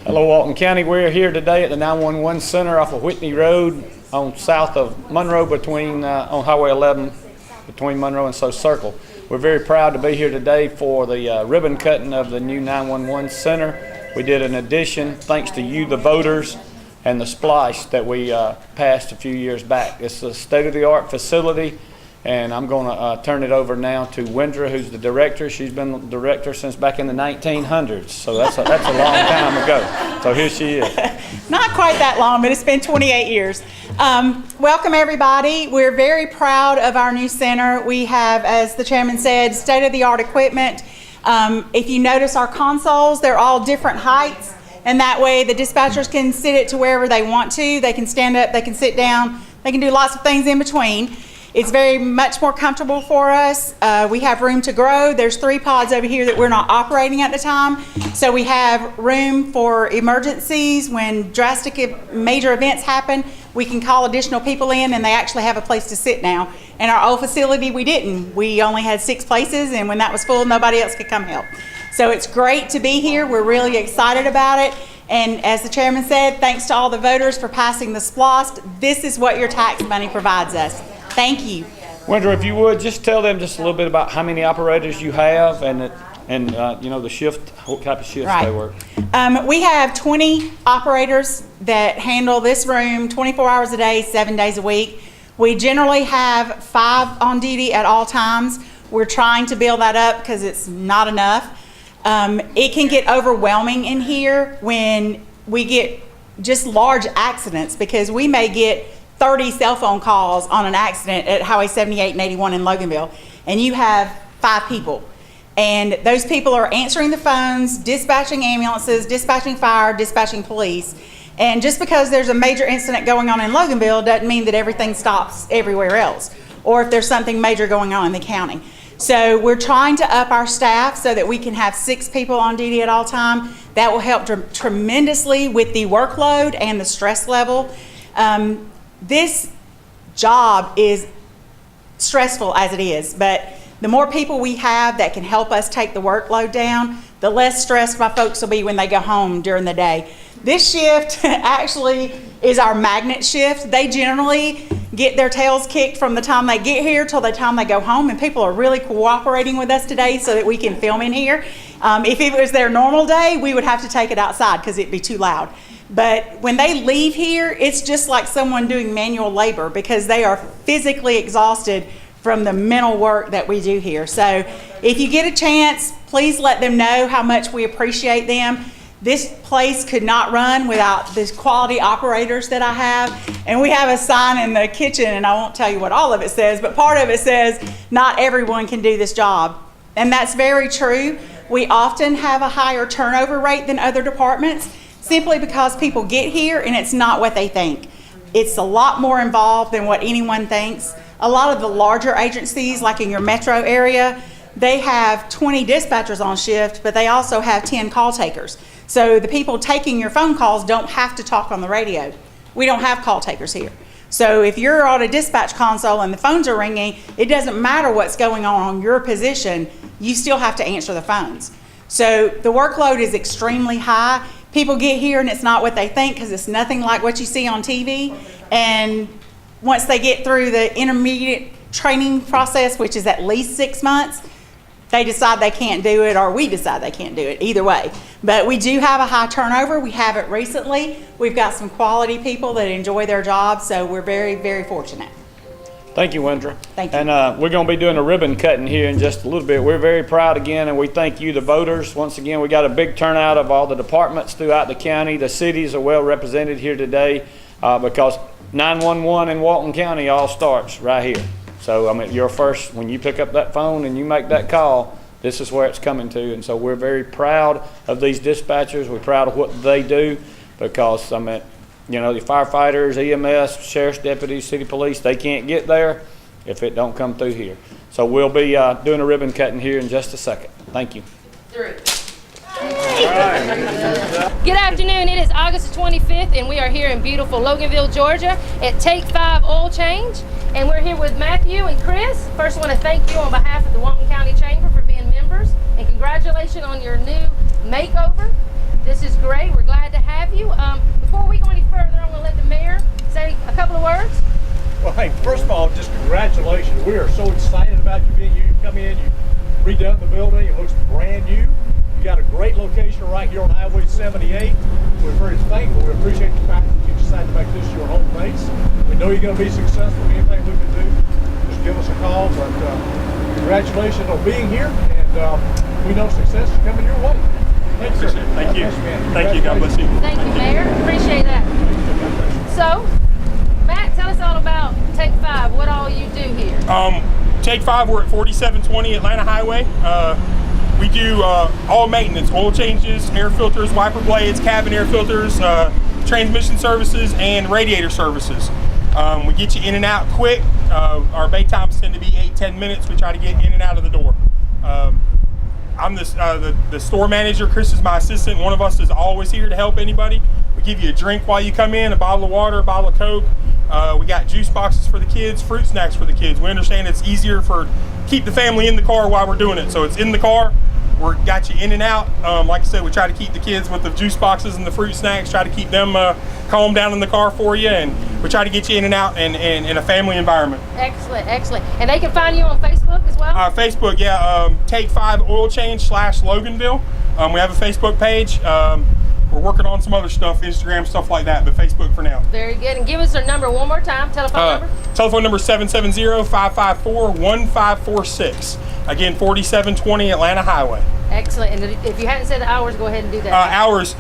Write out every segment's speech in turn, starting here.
Hello, Walton County. We're here today at the 911 Center off of Whitney Road on south of Monroe on Highway 11 between Monroe and So Circle. We're very proud to be here today for the ribbon cutting of the new 911 Center. We did an addition thanks to you, the voters, and the splice that we passed a few years back. It's a state-of-the-art facility, and I'm going to turn it over now to Wendra, who's the director. She's been the director since back in the 1900s, so that's a long time ago. So here she is. Not quite that long, but it's been 28 years. Welcome, everybody. We're very proud of our new center. We have, as the chairman said, state-of-the-art equipment. If you notice our consoles, they're all different heights, and that way the dispatchers can sit it to wherever they want to. They can stand up, they can sit down, they can do lots of things in between. It's very much more comfortable for us. We have room to grow. There's 3 pods over here that we're not operating at the time. So we have room for emergencies. When drastic major events happen, we can call additional people in and they actually have a place to sit now. In our old facility, we didn't. We only had 6 places, and when that was full, nobody else could come help. So it's great to be here. We're really excited about it. And as the chairman said, thanks to all the voters for passing the SPLOST. This is what your tax money provides us. Thank you. Wendra, if you would, just tell them just a little bit about how many operators you have and you know, the shift, what type of shifts they work. We have 20 operators that handle this room 24 hours a day, 7 days a week. We generally have 5 on duty at all times. We're trying to build that up because it's not enough. It can get overwhelming in here when we get just large accidents, because we may get 30 cell phone calls on an accident at Highway 78 and 81 in Loganville, and you have 5 people. And those people are answering the phones, dispatching ambulances, dispatching fire, dispatching police. And just because there's a major incident going on in Loganville doesn't mean that everything stops everywhere else, or if there's something major going on in the county. So we're trying to up our staff so that we can have 6 people on duty at all time. That will help tremendously with the workload and the stress level. This job is stressful as it is, but the more people we have that can help us take the workload down, the less stressed my folks will be when they go home during the day. This shift actually is our magnet shift. They generally get their tails kicked from the time they get here till the time they go home, and people are really cooperating with us today so that we can film in here. If it was their normal day, we would have to take it outside because it'd be too loud. But when they leave here, it's just like someone doing manual labor because they are physically exhausted from the mental work that we do here. So if you get a chance, please let them know how much we appreciate them. This place could not run without these quality operators that I have. And we have a sign in the kitchen, and I won't tell you what all of it says, but part of it says, not everyone can do this job. And that's very true. We often have a higher turnover rate than other departments, simply because people get here and it's not what they think. It's a lot more involved than what anyone thinks. A lot of the larger agencies, like in your metro area, they have 20 dispatchers on shift, but they also have 10 call takers. So the people taking your phone calls don't have to talk on the radio. We don't have call takers here. So if you're on a dispatch console and the phones are ringing, it doesn't matter what's going on your position, you still have to answer the phones. So the workload is extremely high. People get here and it's not what they think because it's nothing like what you see on TV. And once they get through the intermediate training process, which is at least 6 months, they decide they can't do it, or we decide they can't do it, either way. But we do have a high turnover. We have it recently. We've got some quality people that enjoy their jobs, so we're very, very fortunate. Thank you, Wendra. Thank you. And we're going to be doing a ribbon cutting here in just a little bit. We're very proud again, and we thank you, the voters. Once again, we got a big turnout of all the departments throughout the county. The cities are well represented here today because 911 in Walton County all starts right here. So, I mean, you're first, when you pick up that phone and you make that call, this is where it's coming to. And so we're very proud of these dispatchers. We're proud of what they do because, I mean, you know, the firefighters, EMS, sheriff's deputies, city police, they can't get there if it don't come through here. So we'll be doing a ribbon cutting here in just a second. Thank you. Good afternoon. It is August 25th, and we are here in beautiful Loganville, Georgia at Take 5 Oil Change. And we're here with Matthew and Chris. First, I want to thank you on behalf of the Walton County Chamber for being members, and congratulations on your new makeover. This is great. We're glad to Matthew. Before we go any further, I'm going to let the mayor say a couple of words. Well, hey, first of all, just congratulations. We are so excited about you being here. You come in, you redone the building, it looks brand new. You got a great location right here on Highway 78. We're very thankful. We appreciate the fact that you decided to make this your home base. We know you're going to be successful. Anything we can do, just give us a call. But congratulations on being here, and we know success is coming your way. Thanks, sir. Thank you. Thank you. God bless you. Thank you, Mayor. Appreciate that. So, Matt, tell us all about Take 5, what all you do here. Take 5, we're at 4720 Atlanta Highway. We do all maintenance, oil changes, air filters, wiper blades, cabin air filters, transmission services, and radiator services. We get you in and out quick. Our bay times tend to be 8-10 minutes. We try to get in and out of the door. I'm the store manager. Chris is my assistant. One of us is always here to help anybody. We give you a drink while you come in, a bottle of water, a bottle of Coke. We got juice boxes for the kids, fruit snacks for the kids. We understand it's easier for keep the family in the car while we're doing it. So it's in the car. We got you in and out. Like I said, we try to keep the kids with the juice boxes and the fruit snacks, try to keep them calm down in the car for you, and we try to get you in and out in a family environment. Excellent, excellent. And they can find you on Facebook as well? Facebook, yeah, Take 5 Oil Change / Loganville. We have a Facebook page. We're working on some other stuff, Instagram, stuff like that, but Facebook for now. Very good. And give us their number one more time, telephone number. Telephone number 770-554-1546. Again, 4720 Atlanta Highway. Excellent. And if you hadn't said the hours, go ahead and do that. Hours,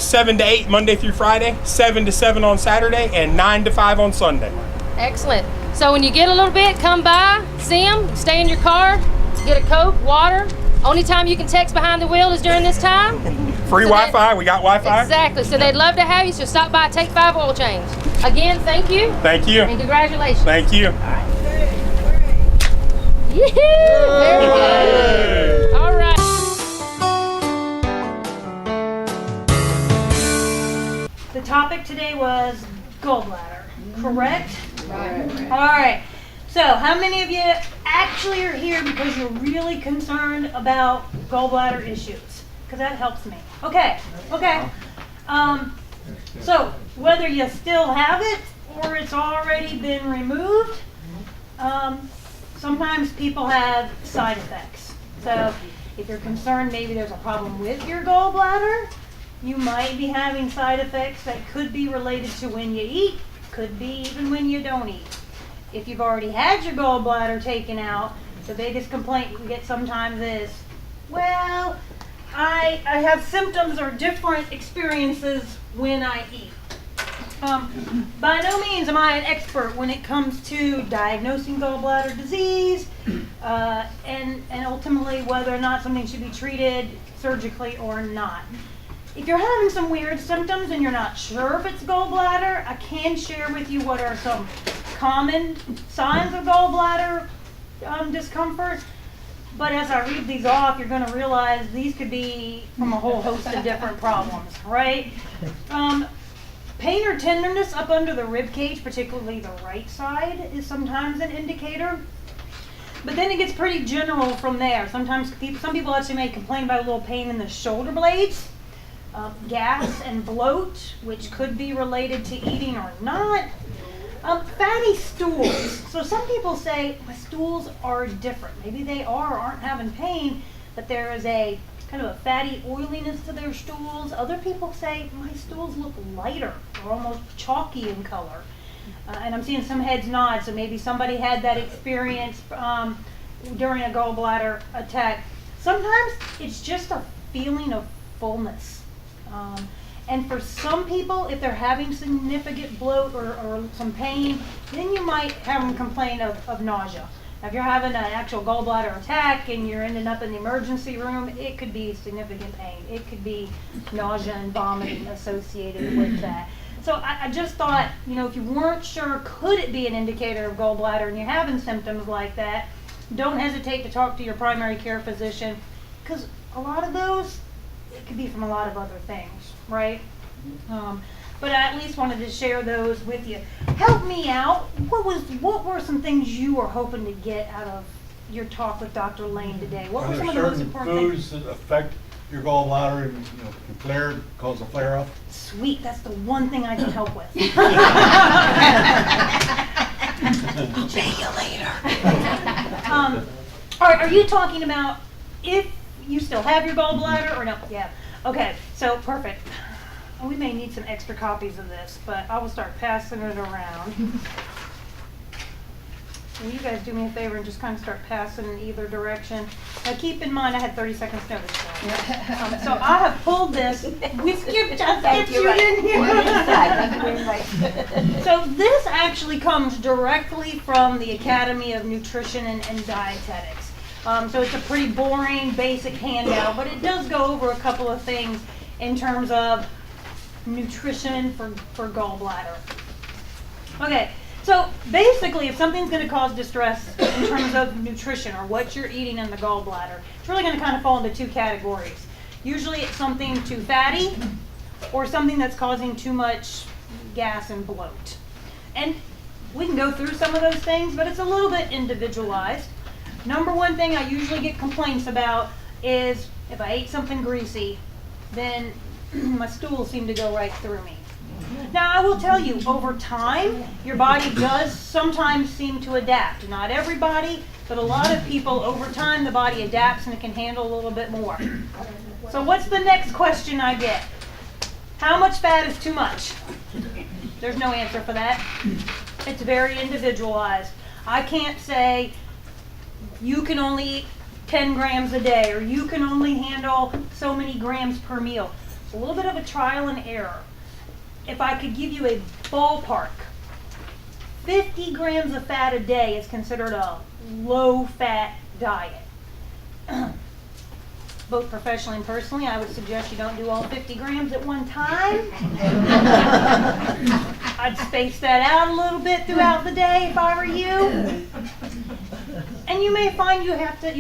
7 to 8 Monday through Friday, 7 to 7 on Saturday, and 9 to 5 on Sunday. Excellent. So when you get a little bit, come by, see them, stay in your car, get a Coke, water. Only time you can text behind the wheel is during this time. Free Wi-Fi, we got Wi-Fi. Exactly, so they'd love to have you, so stop by Take 5 Oil Change. Again, thank you. Thank you. And congratulations. Thank you. Yee-hoo! Very good. All right. The topic today was gallbladder, correct? Right. All right. So, how many of you actually are here because you're really concerned about gallbladder issues? Because that helps me. Okay. Okay. So, whether you still have it or it's already been removed, sometimes people have side effects. So, if you're concerned maybe there's a problem with your gallbladder, you might be having side effects that could be related to when you eat, could be even when you don't eat. If you've already had your gallbladder taken out, the biggest complaint you get sometimes is, well, I have symptoms or different experiences when I eat. By no means am I an expert when it comes to diagnosing gallbladder disease and ultimately whether or not something should be treated surgically or not. If you're having some weird symptoms and you're not sure if it's gallbladder, I can share with you what are some common signs of gallbladder discomfort. But as I read these off, you're going to realize these could be from a whole host of different problems, right? Pain or tenderness up under the rib cage, particularly the right side, is sometimes an indicator. But then it gets pretty general from there. Sometimes some people actually may complain about a little pain in the shoulder blades. Gas and bloat, which could be related to eating or not. Fatty stools. So some people say my stools are different. Maybe they are or aren't having pain, but there is a kind of a fatty oiliness to their stools. Other people say my stools look lighter or almost chalky in color. And I'm seeing some heads nod, so maybe somebody had that experience during a gallbladder attack. Sometimes it's just a feeling of fullness. And for some people, if they're having significant bloat or some pain, then you might have them complain of nausea. Now, if you're having an actual gallbladder attack and you're ending up in the emergency room, it could be significant pain. It could be nausea and vomiting associated with that. So I just thought, if you weren't sure, could it be an indicator of gallbladder and you're having symptoms like that, don't hesitate to talk to your primary care physician, because a lot of those, it could be from a lot of other things, right? But I at least wanted to share those with you. Help me out. What were some things you were hoping to get out of your talk with Dr. Lane today? What were some of the most important things? There's certain foods that affect your gallbladder and can flare, cause a flare up? Sweet, that's the one thing I can help with. See you later. Are you talking about if you still have your gallbladder or no? Yeah. Okay, so perfect. We may need some extra copies of this, but I will start passing it around. Will you guys do me a favor and just kind of start passing in either direction? Now keep in mind I had 30 seconds notice. So I have pulled this. We skipped you in here. So this actually comes directly from the Academy of Nutrition and Dietetics. So it's a pretty boring, basic handout, but it does go over a couple of things in terms of nutrition for gallbladder. Okay. So basically, if something's going to cause distress in terms of nutrition or what you're eating in the gallbladder, it's really going to kind of fall into two categories. Usually it's something too fatty or something that's causing too much gas and bloat. And we can go through some of those things, but it's a little bit individualized. Number one thing I usually get complaints about is if I ate something greasy, then my stools seem to go right through me. Now, I will tell you, over time, your body does sometimes seem to adapt. Not everybody, but a lot of people, over time, the body adapts and it can handle a little bit more. So what's the next question I get? How much fat is too much? There's no answer for that. It's very individualized. I can't say you can only eat 10 grams a day or you can only handle so many grams per meal. It's a little bit of a trial and error. If I could give you a ballpark, 50 grams of fat a day is considered a low-fat diet. Both professionally and personally, I would suggest you don't do all 50 grams at one time. I'd space that out a little bit throughout the day if I were you. And you may find you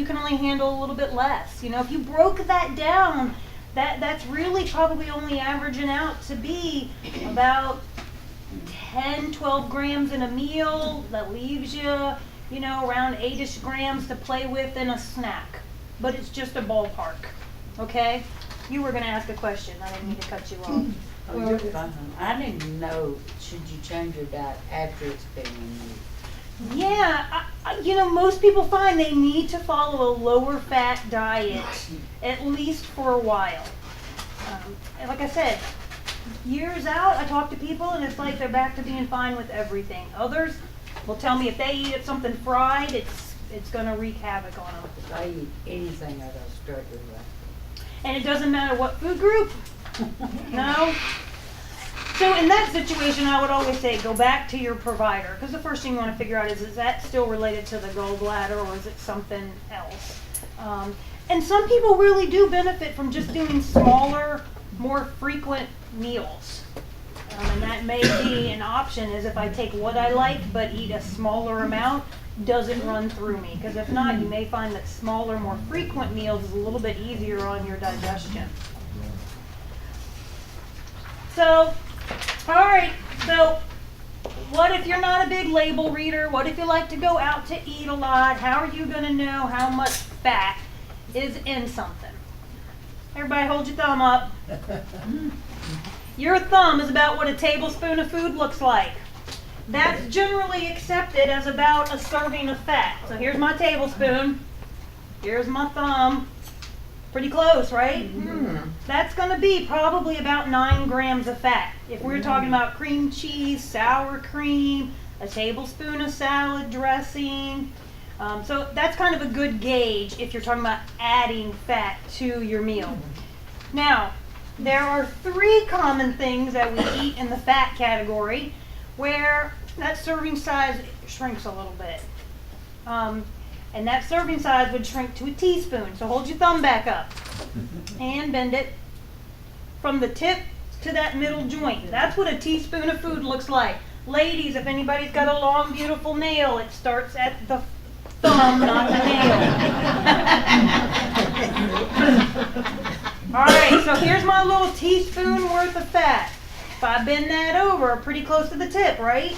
can only handle a little bit less. If you broke that down, that's really probably only averaging out to be about 10, 12 grams in a meal. That leaves you, around 8-ish grams to play with in a snack. But it's just a ballpark, okay? You were going to ask a question. I didn't mean to cut you off. Oh, you're fine. I didn't know, should you change your diet after it's been removed? Yeah, most people find they need to follow a lower fat diet, at least for a while. And like I said, years out, I talk to people and it's like they're back to being fine with everything. Others will tell me if they eat something fried, it's going to wreak havoc on them. If I eat anything, I go straight to that. And it doesn't matter what food group? No? So in that situation, I would always say go back to your provider, because the first thing you want to figure out is that still related to the gallbladder or is it something else? And some people really do benefit from just doing smaller, more frequent meals. And that may be an option, is if I take what I like but eat a smaller amount, does it run through me? Because if not, you may find that smaller, more frequent meals is a little bit easier on your digestion. So, all right, so what if you're not a big label reader? What if you like to go out to eat a lot? How are you going to know how much fat is in something? Everybody hold your thumb up. Your thumb is about what a tablespoon of food looks like. That's generally accepted as about a serving of fat. So here's my tablespoon. Here's my thumb. Pretty close, right? That's going to be probably about 9 grams of fat. If we're talking about cream cheese, sour cream, a tablespoon of salad dressing. So that's kind of a good gauge if you're talking about adding fat to your meal. Now, there are 3 common things that we eat in the fat category where that serving size shrinks a little bit. And that serving size would shrink to a teaspoon. So hold your thumb back up and bend it from the tip to that middle joint. That's what a teaspoon of food looks like. Ladies, if anybody's got a long, beautiful nail, it starts at the thumb, not the nail. All right, so here's my little teaspoon worth of fat. If I bend that over, pretty close to the tip, right?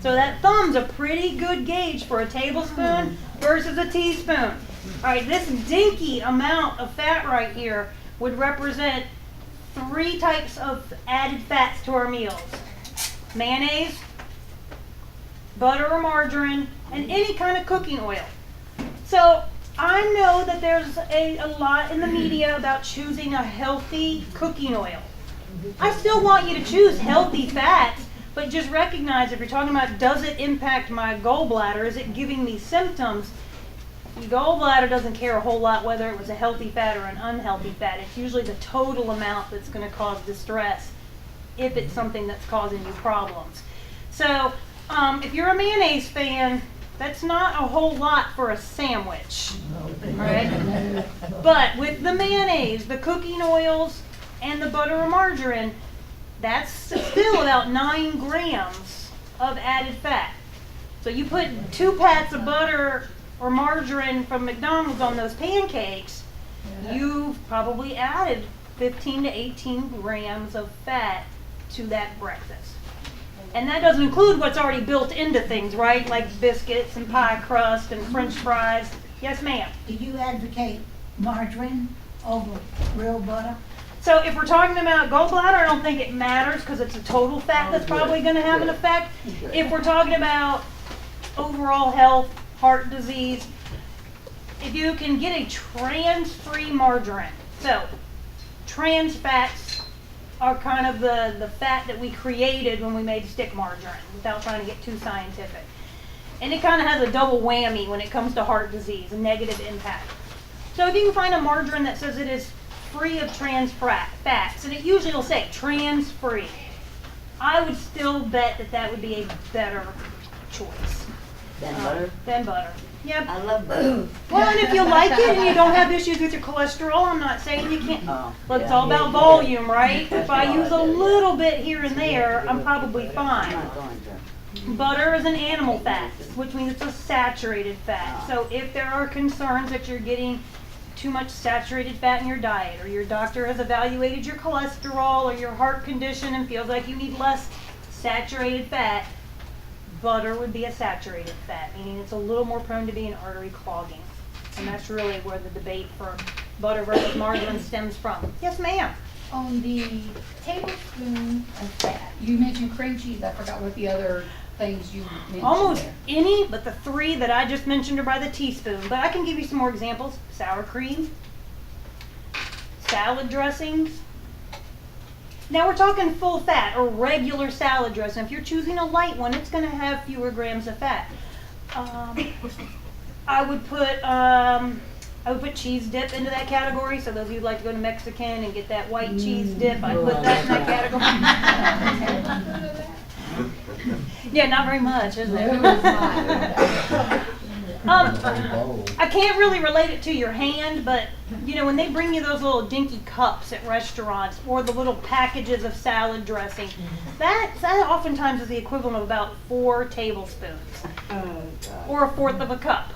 So that thumb's a pretty good gauge for a tablespoon versus a teaspoon. All right, this dinky amount of fat right here would represent 3 types of added fats to our meals. Mayonnaise, butter or margarine, and any kind of cooking oil. So I know that there's a lot in the media about choosing a healthy cooking oil. I still want you to choose healthy fats, but just recognize if you're talking about does it impact my gallbladder, is it giving me symptoms? Your gallbladder doesn't care a whole lot whether it was a healthy fat or an unhealthy fat. It's usually the total amount that's going to cause distress if it's something that's causing you problems. So if you're a mayonnaise fan, that's not a whole lot for a sandwich, right? But with the mayonnaise, the cooking oils, and the butter or margarine, that's still about 9 grams of added fat. So you put 2 pats of butter or margarine from McDonald's on those pancakes, you've probably added 15 to 18 grams of fat to that breakfast. And that doesn't include what's already built into things, right? Like biscuits and pie crust and French fries. Yes, ma'am. Do you advocate margarine over real butter? So if we're talking about gallbladder, I don't think it matters because it's a total fat that's probably going to have an effect. If we're talking about overall health, heart disease, if you can get a trans-free margarine. So trans fats are kind of the fat that we created when we made stick margarine, without trying to get too scientific. And it kind of has a double whammy when it comes to heart disease, a negative impact. So if you can find a margarine that says it is free of trans fats, and it usually will say trans-free, I would still bet that that would be a better choice. Than butter? Than butter. Yep. I love butter. Well, and if you like it and you don't have issues with your cholesterol, I'm not saying you can't. Oh, Well, it's yeah. all about volume, right? If I use a little bit here and there, I'm probably I'm fine. not going to. Butter is an animal fat, which means it's a saturated fat. So if there are concerns that you're getting too much saturated fat in your diet, or your doctor has evaluated your cholesterol or your heart condition and feels like you need less saturated fat, butter would be a saturated fat, meaning it's a little more prone to being artery clogging. And that's really where the debate for butter versus margarine stems from. Yes, ma'am. On the tablespoon of fat, you mentioned cream cheese. I forgot what the other things you mentioned Almost there. any but the 3 that I just mentioned are by the teaspoon. But I can give you some more examples. Sour cream, salad dressings. Now we're talking full fat or regular salad dressing. If you're choosing a light one, it's going to have fewer grams of fat. I would put cheese dip into that category. So those of you who like to go to Mexican and get that white cheese dip, I'd put that in that category. Yeah, not very much, is it? I can't really relate it to your hand, but you know, when they bring you those little dinky cups at restaurants or the little packages of salad dressing, that oftentimes is the equivalent of about 4 tablespoons or a 1/4 of a cup.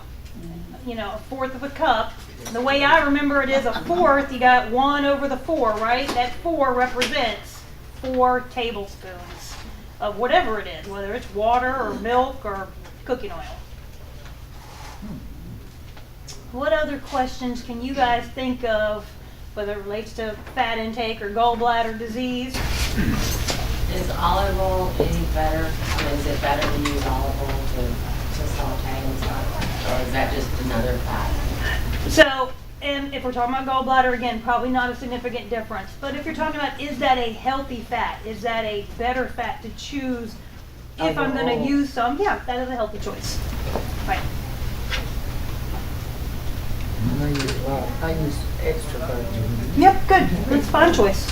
You know, a 1/4 of a cup. The way I remember it is a 1/4, you got 1 over the 4, right? That 4 represents 4 tablespoons of whatever it is, whether it's water or milk or cooking oil. What other questions can you guys think of, whether it relates to fat intake or gallbladder disease? Is olive oil any better? I mean, is it better to use olive oil to saute and stuff? Or is that just another fat? So, and if we're talking about gallbladder, again, probably not a significant difference. But if you're talking about, is that a healthy fat? Is that a better fat to choose if I'm going to use some? Yeah, that is a healthy choice. Right. I use extra virgin. Yep, good. That's a fine choice.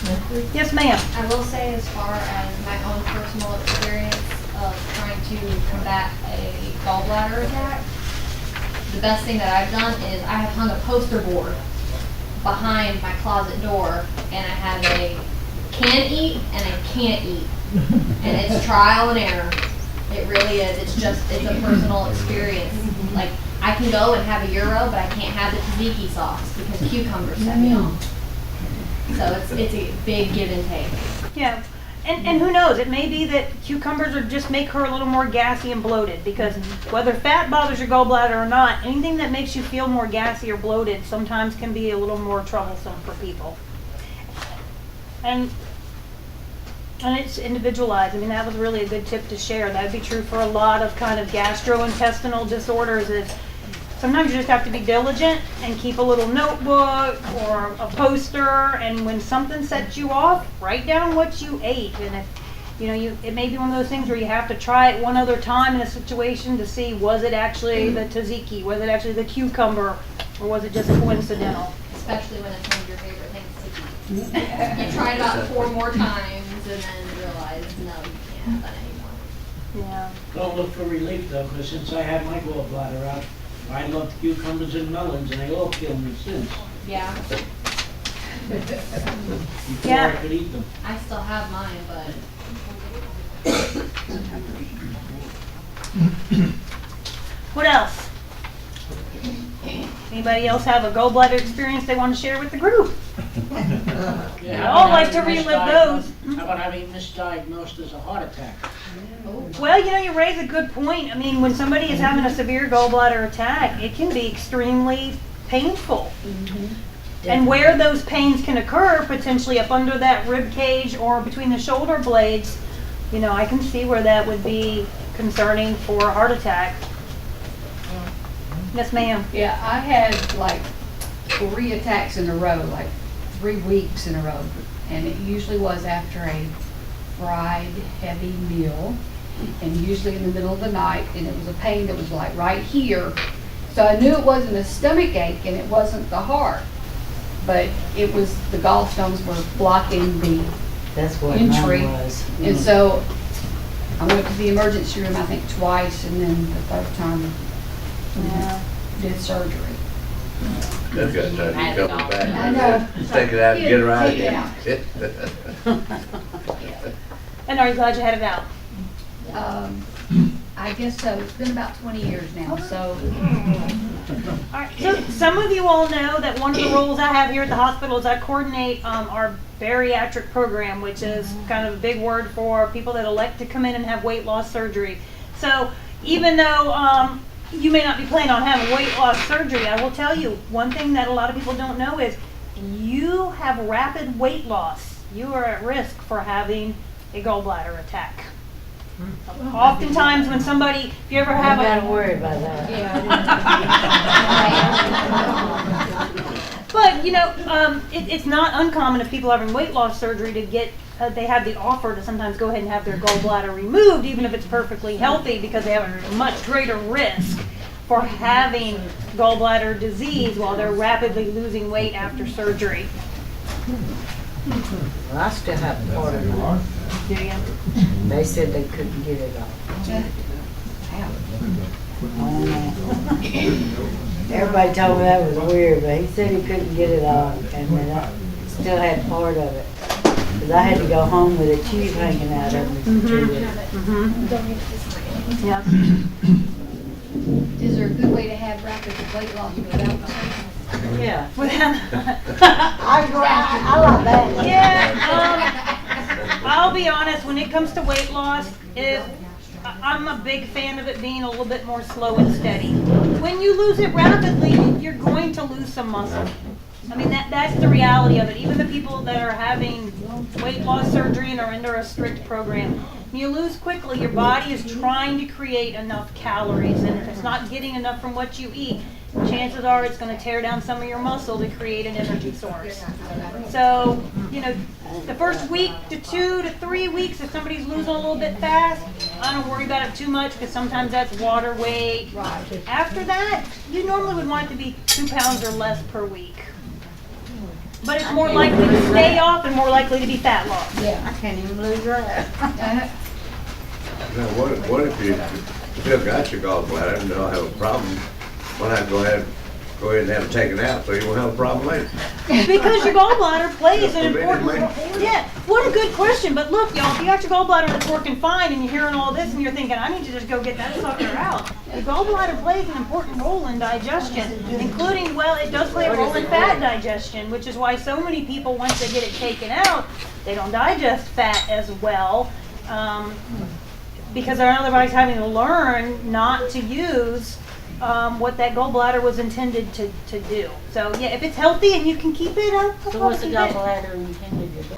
Yes, ma'am. I will say, as far as my own personal experience of trying to combat a gallbladder attack, the best thing that I've done is I have hung a poster board behind my closet door, and I have a can eat and a can't eat. And it's trial and error. It really is. It's a personal experience. Like, I can go and have a gyro, but I can't have the tzatziki sauce because cucumbers set me off. So it's a big give and take. Yeah. And who knows, it may be that cucumbers are just make her a little more gassy and bloated, because whether fat bothers your gallbladder or not, anything that makes you feel more gassy or bloated sometimes can be a little more troublesome for people. And it's individualized. I mean, that was really a good tip to share. That would be true for a lot of kind of gastrointestinal disorders. Is sometimes you just have to be diligent and keep a little notebook or a poster, and when something sets you off, write down what you ate. And if it may be one of those things where you have to try it one other time in a situation to see, was it actually the tzatziki, was it actually the cucumber, or was it just coincidental? Especially when it's one of your favorite things to eat. You try it about 4 more times and then realize, no, you can't have that anymore. Yeah. Don't look for relief though, because since I had my gallbladder out, I loved cucumbers and melons, and they all killed me since. Yeah. Before Yeah. I could eat them. I still have mine, but What else? Anybody else have a gallbladder experience they want to share with the group? Yeah, I all how about like to having relive those. How about having misdiagnosed as a heart attack? Well, you raise a good point. I mean, when somebody is having a severe gallbladder attack, it can be extremely painful. And where those pains can occur, potentially up under that rib cage or between the shoulder blades, I can see where that would be concerning for a heart attack. Yes, ma'am. Yeah, I had like 3 attacks in a row, like 3 weeks in a row. And it usually was after a fried heavy meal, and usually in the middle of the night, and it was a pain that was like right here. So I knew it wasn't a stomach ache and it wasn't the heart, but it was the gallstones were blocking the That's what entry. mine was. And so I went to the emergency room, I think twice, and then the 3rd time did surgery. That's got time to be coming back. I know. Just take it out and get it right Take it again. And are you glad you had it out? I guess so. It's been about 20 years now, so. All right. So some of you all know that one of the roles I have here at the hospital is I coordinate our bariatric program, which is kind of a big word for people that elect to come in and have weight loss surgery. So even though you may not be planning on having weight loss surgery, I will tell you one thing that a lot of people don't know is you have rapid weight loss. You are at risk for having a gallbladder attack. Oftentimes when somebody, if you ever have I'm not worried about that. But it's not uncommon if people are having weight loss surgery to get, they have the offer to sometimes go ahead and have their gallbladder removed, even if it's perfectly healthy, because they have a much greater risk for having gallbladder disease while they're rapidly losing weight after surgery. Well, I still have part of mine. Do you? They said they couldn't get it off. Everybody told me that was weird, but he said he couldn't get it off, and then I still had part of it. Because I had to go home with a tube hanging out of me. Yeah. Is there a good way to have rapid weight loss without surgery? Yeah. I like that. Yeah, I'll be honest, when it comes to weight loss, I'm a big fan of it being a little bit more slow and steady. When you lose it rapidly, you're going to lose some muscle. I mean, that's the reality of it. Even the people that are having weight loss surgery and are under a strict program, when you lose quickly, your body is trying to create enough calories, and if it's not getting enough from what you eat, chances are it's going to tear down some of your muscle to create an energy source. So, the first week to 2 to 3 weeks, if somebody's losing a little bit fast, I don't worry about it too much, because sometimes that's water weight. After that, you normally would want it to be 2 pounds or less per week. But it's more likely to stay off and more likely to be fat loss. Yeah, I can't even lose that. Now, what if you still got your gallbladder and don't have a problem? Why not go ahead and have it taken out so you won't have a problem later? Because your gallbladder plays an important role. Yeah, what a good question. But look, y'all, if you got your gallbladder that's working fine and you're hearing all this and you're thinking, I need to just go get that sucker out. The gallbladder plays an important role in digestion, including, it does play a role in fat digestion, which is why so many people, once they get it taken out, They don't digest fat as well because our other body's having to learn not to use what that gallbladder was intended to do. So yeah, if it's healthy and you can keep it up. So what's the gallbladder intended to do?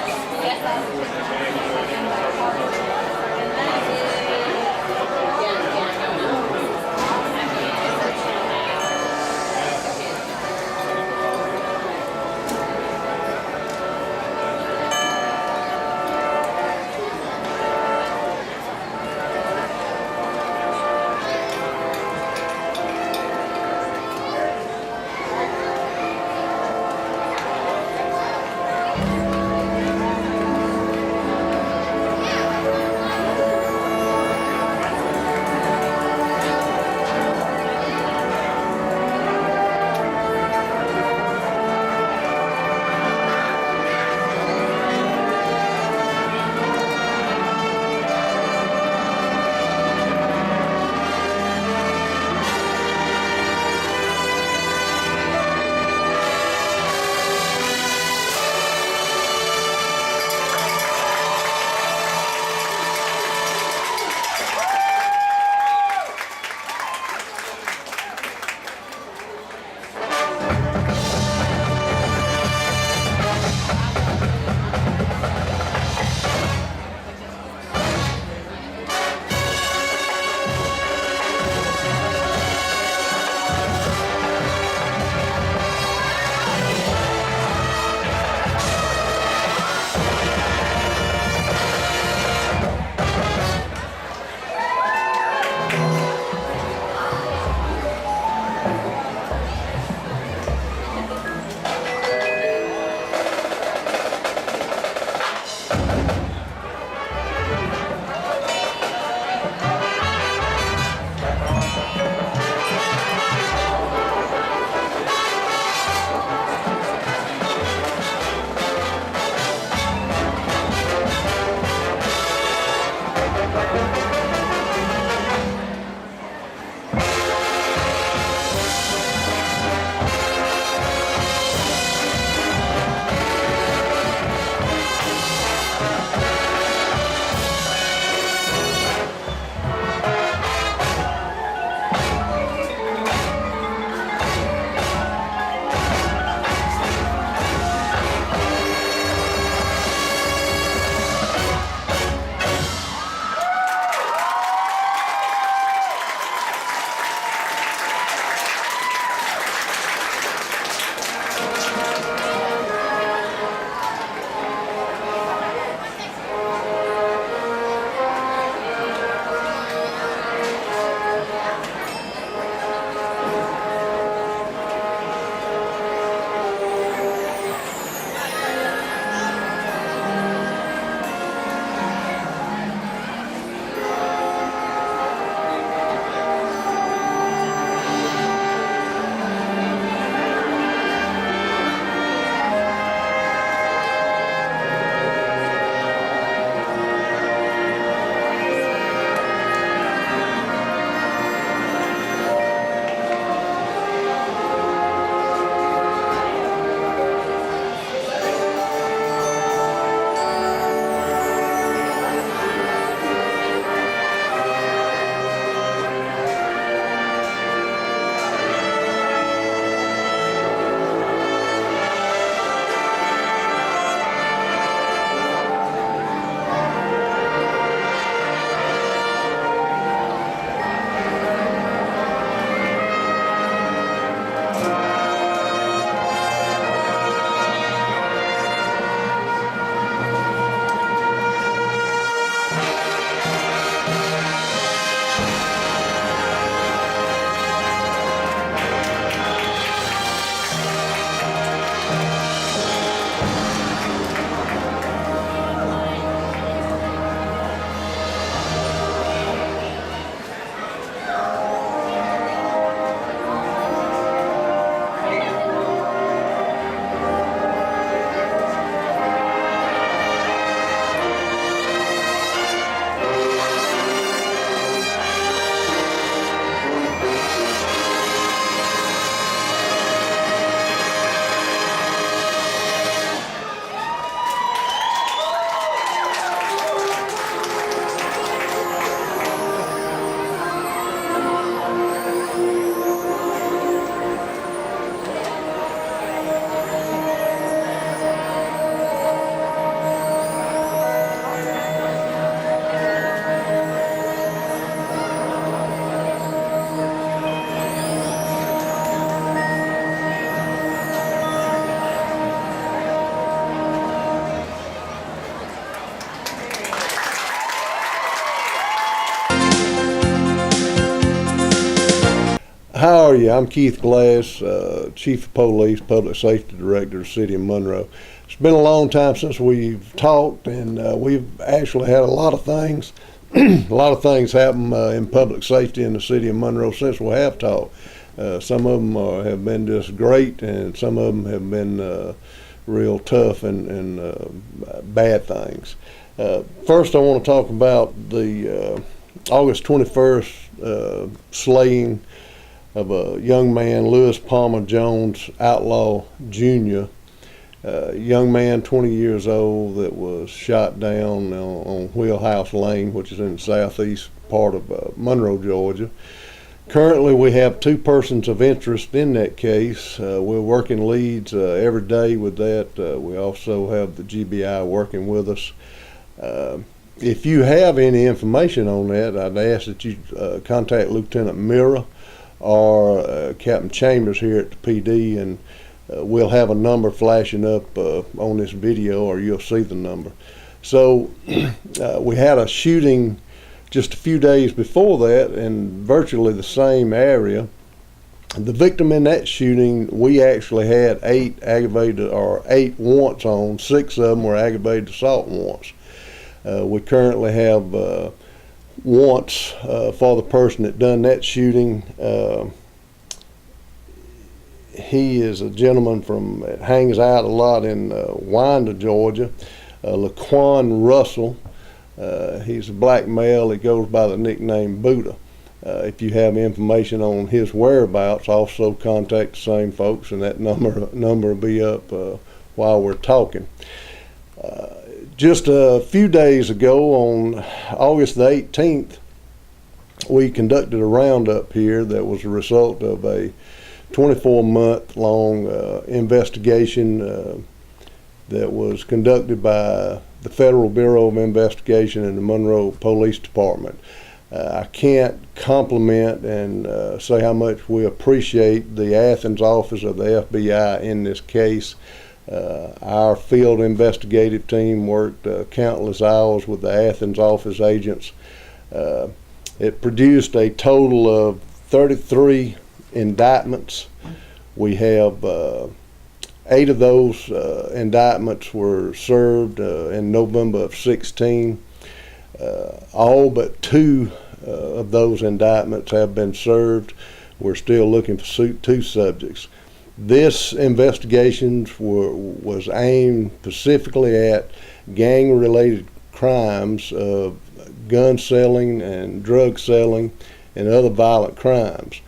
you? I'm Keith Glass, Chief of Police, Public Safety Director of the City of Monroe. It's been a long time since we've talked, and we've actually had a lot of things, a lot of things happen in public safety in the City of Monroe since we have talked. Some of them have been just great, and some of them have been real tough and bad things. First, I want to talk about the August 21st slaying of a young man, Lewis Palmer Jones, outlaw Jr., young man, 20 years old, that was shot down on Wheelhouse Lane, which is in the southeast part of Monroe, Georgia. Currently, we have 2 persons of interest in that case. We're working leads every day with that. We also have the GBI working with us. If you have any information on that, I'd ask that you contact Lieutenant Mira or Captain Chambers here at the PD, and we'll have a number flashing up on this video, or you'll see the number. So we had a shooting just a few days before that in virtually the same area. The victim in that shooting, we actually had 8 warrants on. 6 of them were aggravated assault warrants. We currently have warrants for the person that done that shooting. He is a gentleman hangs out a lot in Winder, Georgia, Laquan Russell. He's a black male. He goes by the nickname Buddha. If you have information on his whereabouts, also contact the same folks, and that number will be up while we're talking. Just a few days ago, on August the 18th, we conducted a roundup here that was a result of a 24-month-long investigation that was conducted by the Federal Bureau of Investigation and the Monroe Police Department. I can't compliment and say how much we appreciate the Athens office of the FBI in this case. Our field investigative team worked countless hours with the Athens office agents. It produced a total of 33 indictments. We have 8 of those indictments were served in November of 16. All but 2 of those indictments have been served. We're still looking for 2 subjects. This investigation was aimed specifically at gang-related crimes of gun selling and drug selling and other violent crimes.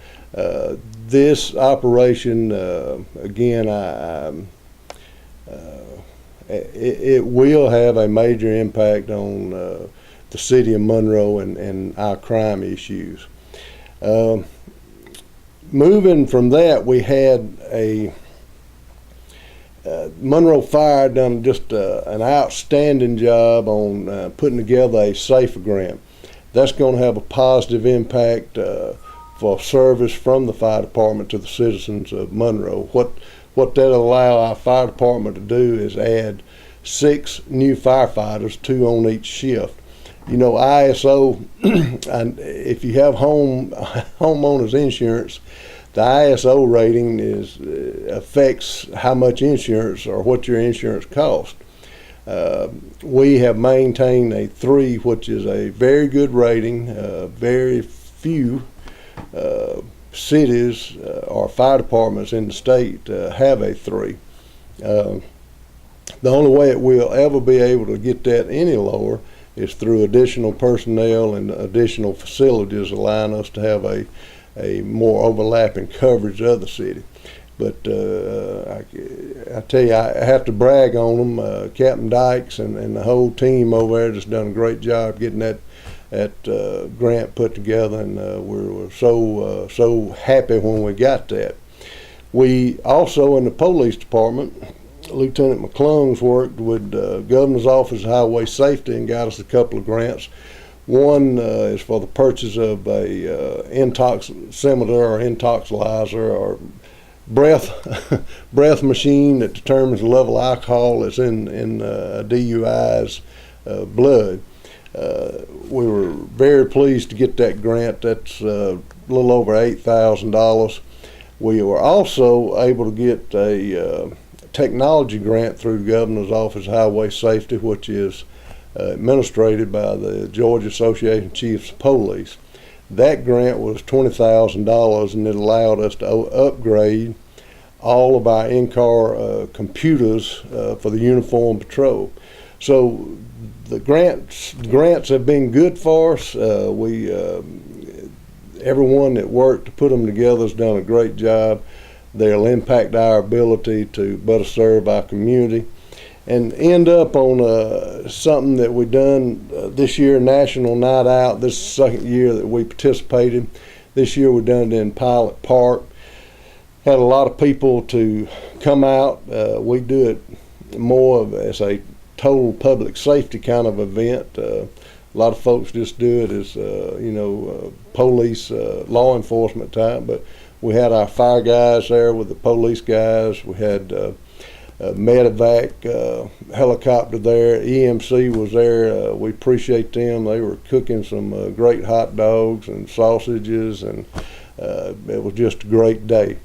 This operation, again, it will have a major impact on the city of Monroe and our crime issues. Moving from that, we had a Monroe Fire done just an outstanding job on putting together a SAFER grant. That's going to have a positive impact for service from the fire department to the citizens of Monroe. What that'll allow our fire department to do is add 6 new firefighters, 2 on each shift. You know, ISO, and if you have homeowners insurance, the ISO rating affects how much insurance or what your insurance costs. We have maintained a 3, which is a very good rating. Very few cities or fire departments in the state have a 3. The only way it will ever be able to get that any lower is through additional personnel and additional facilities, allowing us to have a more overlapping coverage of the city. But I tell you, I have to brag on them. Captain Dykes and the whole team over there just done a great job getting that grant put together, and we were so happy when we got that. We also, in the police department, Lieutenant McClung's worked with Governor's Office of Highway Safety and got us a couple of grants. One is for the purchase of a intoxicator or intoxilizer or breath machine that determines the level of alcohol that's in DUI's blood. We were very pleased to get that grant. That's a little over $8,000. We were also able to get a technology grant through the Governor's Office of Highway Safety, which is administrated by the Georgia Association of Chiefs of Police. That grant was $20,000, and it allowed us to upgrade all of our in-car computers for the uniform patrol. So the grants have been good for us. Everyone that worked to put them together has done a great job. They'll impact our ability to better serve our community. And end up on something that we done this year, National Night Out. This is the second year that we participated. This year we done it in Pilot Park. Had a lot of people to come out. We do it more as a total public safety kind of event. A lot of folks just do it as police, law enforcement type. But we had our fire guys there with the police guys. We had medevac helicopter there. EMC was there. We appreciate them. They were cooking some great hot dogs and sausages, and it was just a great day.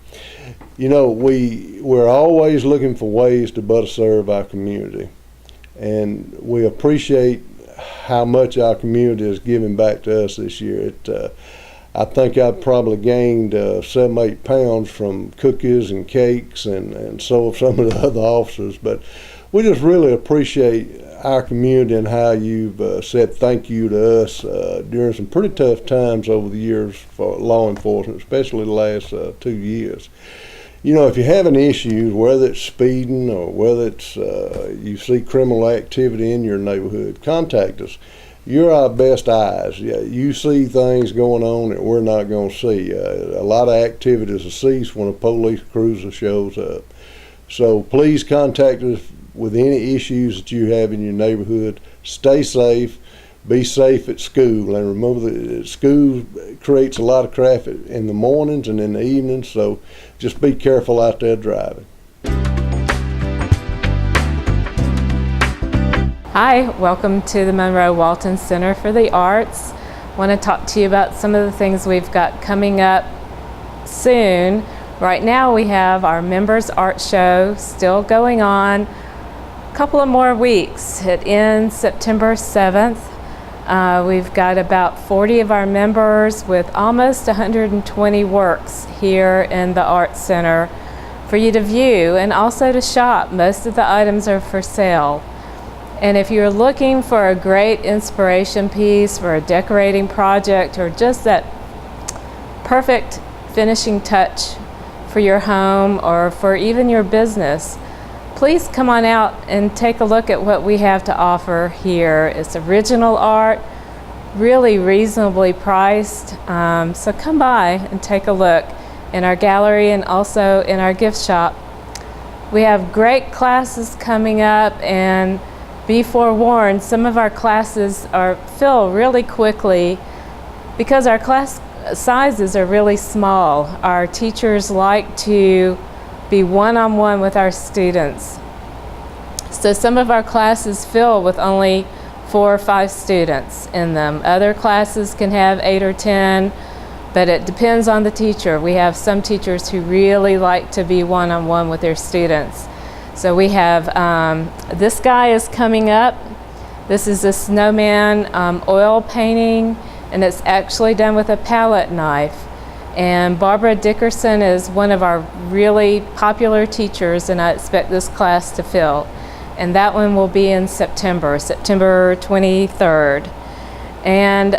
We're always looking for ways to better serve our community, and we appreciate how much our community is giving back to us this year. I think I've probably gained 7-8 pounds from cookies and cakes, and so have some of the other officers. But we just really appreciate our community and how you've said thank you to us during some pretty tough times over the years for law enforcement, especially the last 2 years. If you're having issues, whether it's speeding or whether it's you see criminal activity in your neighborhood, contact us. You're our best eyes. You see things going on that we're not going to see. A lot of activities will cease when a police cruiser shows up. So please contact us with any issues that you have in your neighborhood. Stay safe. Be safe at school. And remember that school creates a lot of traffic in the mornings and in the evenings, so just be careful out there driving. Hi, welcome to the Monroe Walton Center for the Arts. I want to talk to you about some of the things we've got coming up soon. Right now we have our Members Art Show still going on. A couple of more weeks. It ends September 7th. We've got about 40 of our members with almost 120 works here in the Arts Center for you to view and also to shop. Most of the items are for sale. And if you're looking for a great inspiration piece for a decorating project or just that perfect finishing touch for your home or for even your business, please come on out and take a look at what we have to offer here. It's original art, really reasonably priced. So come by and take a look in our gallery and also in our gift shop. We have great classes coming up, and be forewarned, some of our classes are filled really quickly because our class sizes are really small. Our teachers like to be one-on-one with our students. So some of our classes fill with only 4 or 5 students in them. Other classes can have 8 or 10, but it depends on the teacher. We have some teachers who really like to be one-on-one with their students. So we have, this guy is coming up. This is a snowman oil painting, and it's actually done with a palette knife. And Barbara Dickerson is one of our really popular teachers, and I expect this class to fill. And that one will be in September 23rd. And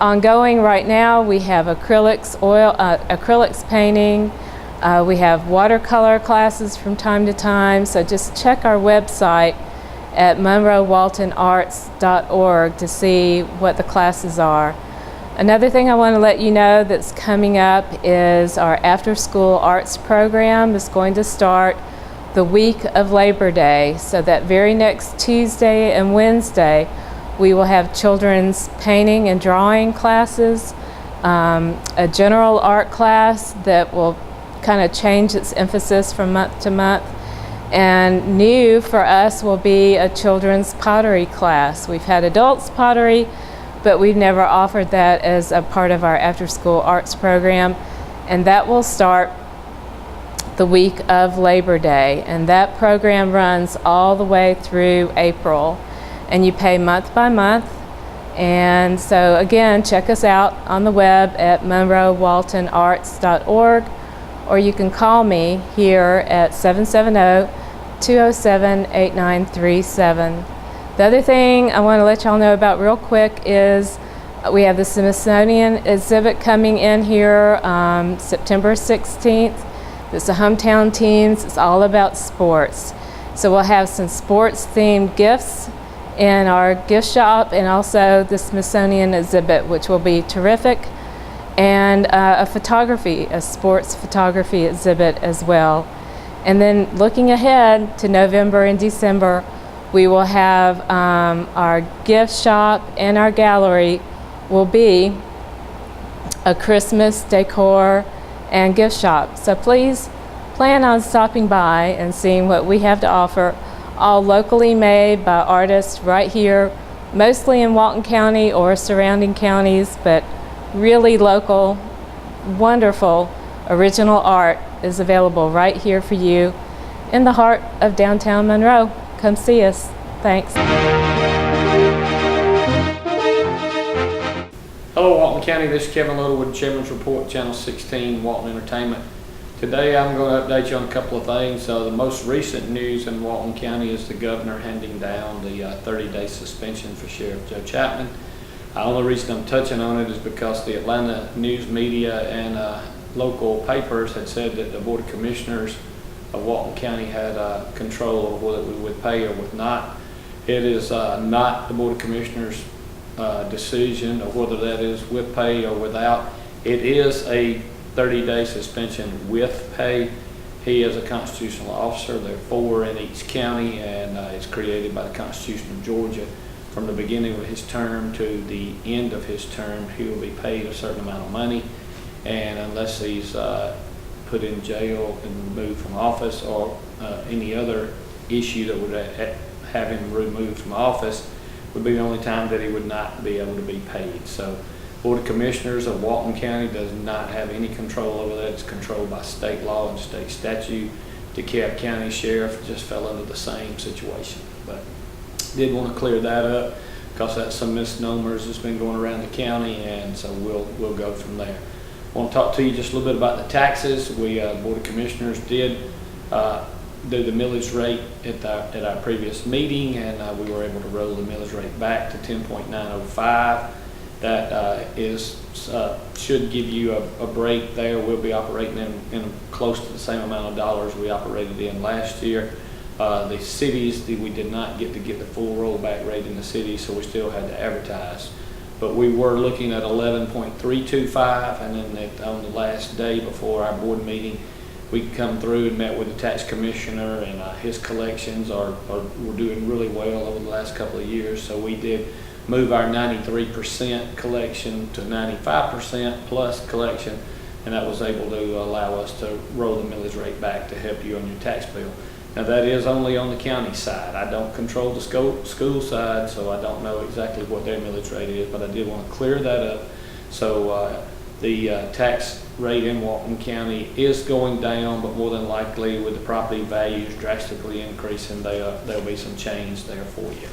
ongoing right now, we have acrylics painting. We have watercolor classes from time to time, so just check our website at monroewaltonarts.org to see what the classes are. Another thing I want to let you know that's coming up is our after-school arts program is going to start the week of Labor Day. So that very next Tuesday and Wednesday, we will have children's painting and drawing classes, a general art class that will kind of change its emphasis from month to month. And new for us will be a children's pottery class. We've had adults pottery, but we've never offered that as a part of our after-school arts program. And that will start the week of Labor Day, and that program runs all the way through April, and you pay month by month. And so again, check us out on the web at monroewaltonarts.org, or you can call me here at 770-207-8937. The other thing I want to let y'all know about real quick is we have the Smithsonian exhibit coming in here September 16th. It's the hometown teams. It's all about sports. So we'll have some sports themed gifts in our gift shop, and also the Smithsonian exhibit, which will be terrific, and a sports photography exhibit as well. And then looking ahead to November and December, we will have our gift shop and our gallery will be a Christmas decor and gift shop. So please plan on stopping by and seeing what we have to offer, all locally made by artists right here, mostly in Walton County or surrounding counties, but really local, wonderful, original art is available right here for you in the heart of downtown Monroe. Come see us. Thanks. Hello Walton County, this is Kevin Littlewood, Chairman's Report, Channel 16, Walton Entertainment. Today I'm going to update you on a couple of things. The most recent news in Walton County is the governor handing down the 30-day suspension for Sheriff Joe Chapman. The only reason I'm touching on it is because the Atlanta news media and local papers had said that the Board of Commissioners of Walton County had control over whether we would pay or would not. It is not the Board of Commissioners' decision of whether that is with pay or without. It is a 30-day suspension with pay. He is a constitutional officer. There are 4 in each county, and it's created by the Constitution of Georgia. From the beginning of his term to the end of his term, he will be paid a certain amount of money, and unless he's put in jail and removed from office or any other issue that would have him removed from office, would be the only time that he would not be able to be paid. So Board of Commissioners of Walton County does not have any control over that. It's controlled by state law and state statute. DeKalb County Sheriff just fell into the same situation. But did want to clear that up because that's some misnomers that's been going around the county, and so we'll go from there. I want to talk to you just a little bit about the taxes. We Board of Commissioners did do the millage rate at our previous meeting, and we were able to roll the millage rate back to 10.905. That should give you a break there. We'll be operating in close to the same amount of dollars we operated in last year. The cities, we did not get the full rollback rate in the city, so we still had to advertise. But we were looking at 11.325, and then on the last day before our board meeting, we come through and met with the tax commissioner, and his collections were doing really well over the last couple of years. So we did move our 93% collection to 95% plus collection, and that was able to allow us to roll the millage rate back to help you on your tax bill. Now that is only on the county side. I don't control the school side, so I don't know exactly what their millage rate is, but I did want to clear that up. So the tax rate in Walton County is going down, but more than likely with the property values drastically increasing, there'll be some change there for you.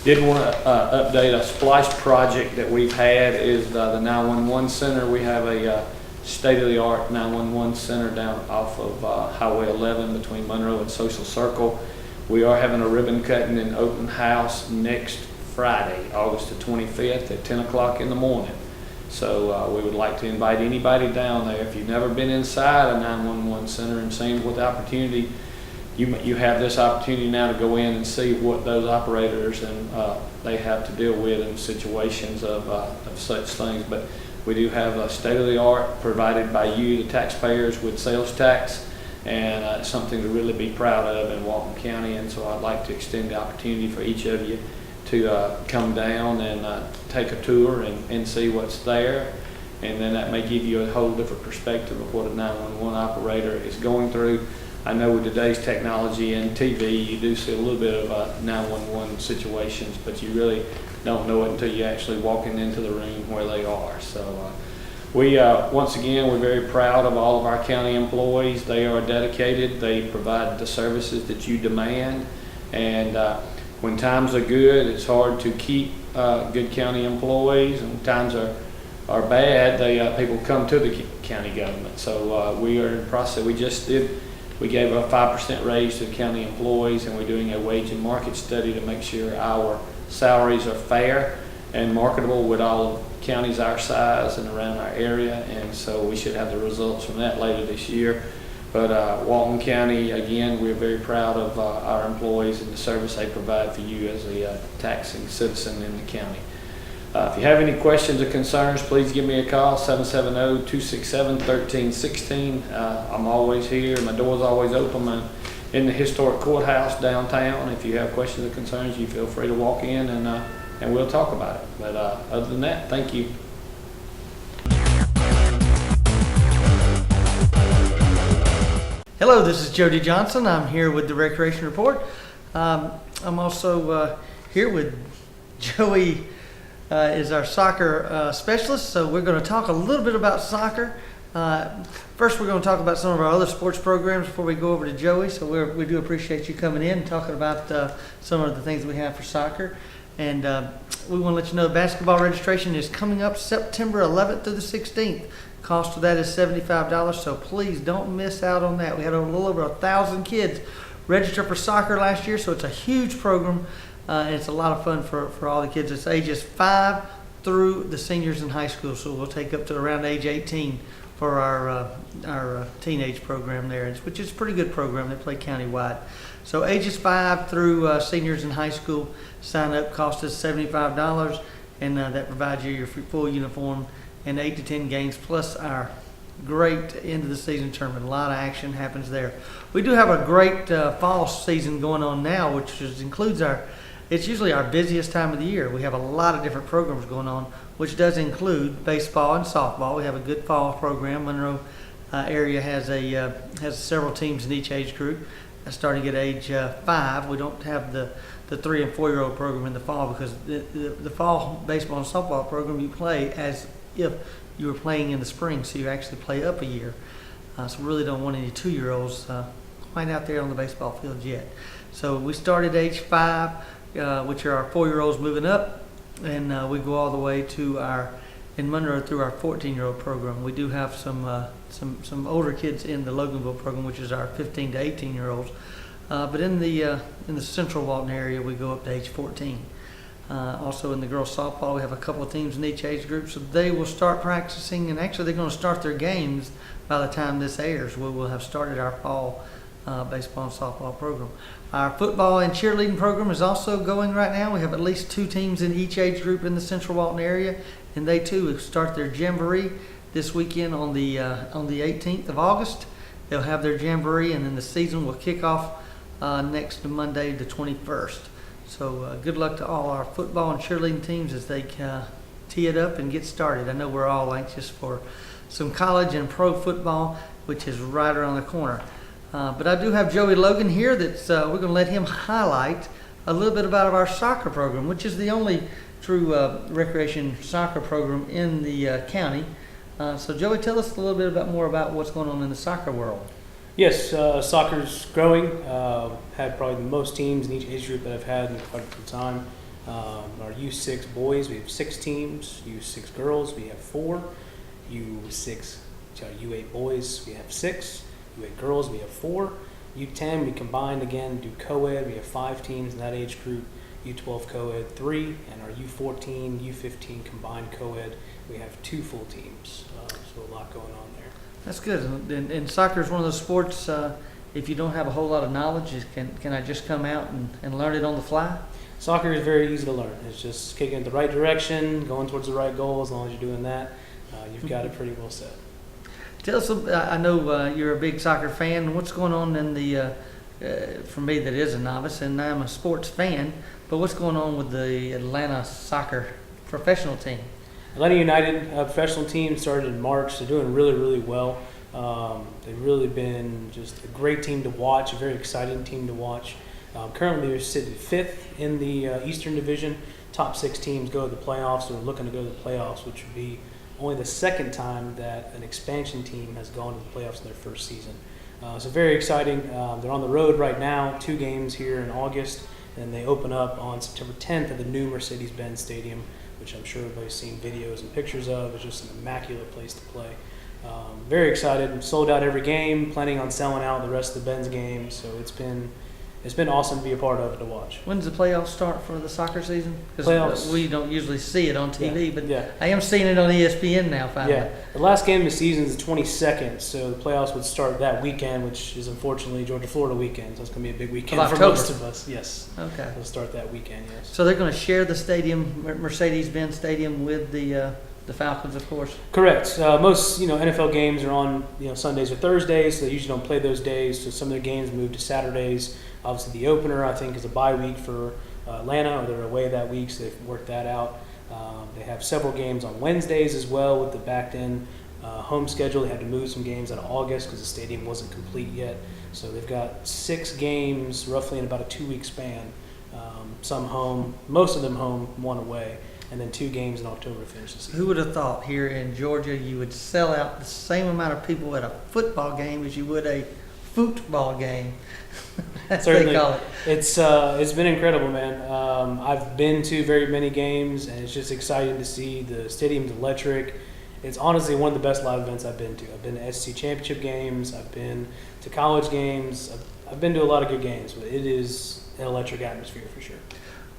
Did want to update a splash project that we've had is the 911 center. We have a state-of-the-art 911 center down off of Highway 11 between Monroe and Social Circle. We are having a ribbon cutting and open house next Friday, August the 25th at 10 o'clock in the morning. So we would like to invite anybody down there. If you've never been inside a 911 center and seen what the opportunity, you have this opportunity now to go in and see what those operators and they have to deal with in situations of such things. But we do have a state-of-the-art provided by you, the taxpayers, with sales tax, and it's something to really be proud of in Walton County. And so I'd like to extend the opportunity for each of you to come down and take a tour and see what's there. And then that may give you a whole different perspective of what a 911 operator is going through. I know with today's technology and TV, you do see a little bit of 911 situations, but you really don't know it until you actually walking into the room where they are. So once again, we're very proud of all of our county employees. They are dedicated. They provide the services that you demand. And when times are good, it's hard to keep good county employees. And when times are bad, people come to the county government. So we are in the process. We gave a 5% raise to the county employees, and we're doing a wage and market study to make sure our salaries are fair and marketable with all of counties our size and around our area. And so we should have the results from that later this year. But Walton County, again, we're very proud of our employees and the service they provide for you as a taxing citizen in the county. If you have any questions or concerns, please give me a call, 770-267-1316. I'm always here. My door's always open. I'm in the historic courthouse downtown. If you have questions or concerns, you feel free to walk in and we'll talk about it. But other than that, thank you. Hello, this is Jody Johnson. I'm here with the Recreation Report. I'm also here with Joey. Is our soccer specialist, so we're going to talk a little bit about soccer. First, we're going to talk about some of our other sports programs before we go over to Joey. So we do appreciate you coming in and talking about some of the things we have for soccer. And we want to let you know basketball registration is coming up September 11th through the 16th. Cost of that is $75, so please don't miss out on that. We had a little over 1,000 kids register for soccer last year, so it's a huge program. And it's a lot of fun for all the kids. It's ages 5 through the seniors in high school, so we'll take up to around age 18 for our teenage program there, which is a pretty good program. They play countywide. So ages 5 through seniors in high school, sign up, cost us $75, and that provides you your full uniform and 8 to 10 games, plus our great end of the season tournament. A lot of action happens there. We do have a great fall season going on now, which includes it's usually our busiest time of the year. We have a lot of different programs going on, which does include baseball and softball. We have a good fall program. Monroe area has several teams in each age group, starting at age 5. We don't have the 3 and 4-year-old program in the fall because the fall baseball and softball program you play as if you were playing in the spring, so you actually play up a year. So we really don't want any 2-year-olds quite out there on the baseball field yet. So we start at age 5. Which are our 4-year-olds moving up, and we go all the way to in Monroe through our 14-year-old program. We do have some older kids in the Loganville program, which is our 15 to 18-year-olds. But in the central Walton area, we go up to age 14. Also in the girls softball, we have a couple of teams in each age group, so they will start practicing, and actually they're going to start their games by the time this airs. We will have started our fall baseball and softball program. Our football and cheerleading program is also going right now. We have at least 2 teams in each age group in the central Walton area, and they too will start their jamboree this weekend on the 18th of August. They'll have their jamboree, and then the season will kick off next Monday, the 21st. So good luck to all our football and cheerleading teams as they tee it up and get started. I know we're all anxious for some college and pro football, which is right around the corner. But I do have Joey Logan here that's we're going to let him highlight a little bit about our soccer program, which is the only true recreation soccer program in the county. So Joey, tell us a little bit more about what's going on in the soccer world. Yes, soccer's growing. Had probably the most teams in each age group that I've had in quite some time. Our U6 boys, we have 6 teams. U6 girls, we have 4. U8 boys, we have 6. U8 girls, we have 4. U10, we combined again, do co-ed. We have 5 teams in that age group. U12 co-ed, 3. And our U14, U15 combined co-ed, we have 2 full teams. So a lot going on there. That's good. And soccer is one of those sports, if you don't have a whole lot of knowledge, can I just come out and learn it on the fly? Soccer is very easy to learn. It's just kicking in the right direction, going towards the right goal. As long as you're doing that, you've got it pretty well set. Tell us, I know you're a big soccer fan. What's going on in for me that is a novice, and I'm a sports fan, but what's going on with the Atlanta soccer professional team? Atlanta United professional team started in March. They're doing really, really well. They've really been just a great team to watch, a very exciting team to watch. Currently, they're sitting 5th in the Eastern Division. Top 6 teams go to the playoffs, or looking to go to the playoffs, which would be only the second time that an expansion team has gone to the playoffs in their first season. So very exciting. They're on the road right now, 2 games here in August, and they open up on September 10th at the new Mercedes-Benz Stadium, which I'm sure everybody's seen videos and pictures of. It's just an immaculate place to play. Very excited. Sold out every game, planning on selling out the rest of the Benz games. So it's been awesome to be a part of it, to watch. When does the playoffs start for the soccer season? Because Playoffs. we don't usually see it on TV, Yeah, but yeah. I am seeing it on ESPN now finally. Yeah, the last game of the season is the 22nd, so the playoffs would start that weekend, which is unfortunately Georgia-Florida weekend, so it's going to be a big weekend Of for October. most of us. Yes. Okay. It'll start that weekend, yes. So they're going to share the stadium, Mercedes-Benz Stadium, with the Falcons, of course. Correct. Most NFL games are on Sundays or Thursdays, so they usually don't play those days. So some of their games move to Saturdays. Obviously, the opener I think is a bye week for Atlanta, or they're away that week, so they've worked that out. They have several games on Wednesdays as well with the backed-in home schedule. They had to move some games out of August because the stadium wasn't complete yet. So they've got 6 games roughly in about a 2-week span. Some home, most of them home, 1 away. And then 2 games in October to finish the season. Who would have thought here in Georgia you would sell out the same amount of people at a football game as you would a football game? That's what they call it. It's been incredible, man. I've been to very many games, and it's just exciting to see. The stadium's electric. It's honestly one of the best live events I've been to. I've been to SEC championship games. I've been to college games. I've been to a lot of good games, but it is an electric atmosphere for sure.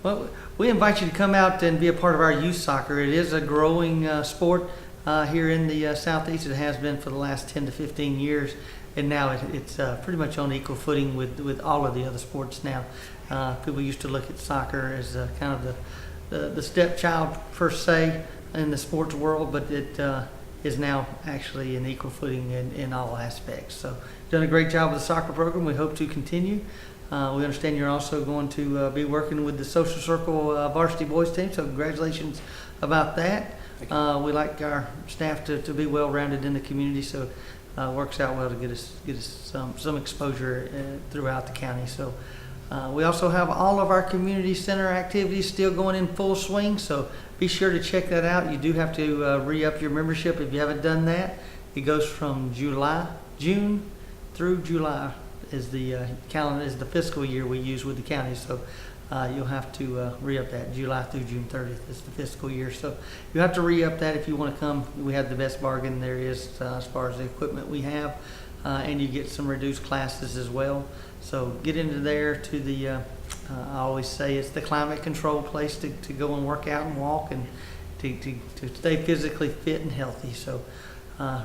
Well, we invite you to come out and be a part of our youth soccer. It is a growing sport here in the Southeast. It has been for the last 10 to 15 years, and now it's pretty much on equal footing with all of the other sports now. People used to look at soccer as kind of the stepchild per se in the sports world, but it is now actually in equal footing in all aspects. So you've done a great job with the soccer program. We hope to continue. We understand you're also going to be working with the Social Circle varsity boys team, so congratulations about that. We like our staff to be well-rounded in the community, so it works out well to get us some exposure throughout the county. So we also have all of our community center activities still going in full swing, so be sure to check that out. You do have to re-up your membership if you haven't done that. It goes from June through July. Is the calendar, is the fiscal year we use with the county, so you'll have to re-up that. July through June 30th is the fiscal year, so you have to re-up that if you want to come. We have the best bargain there is as far as the equipment we have, and you get some reduced classes as well. So get into there to the, I always say it's the climate control place to go and work out and walk and to stay physically fit and healthy. So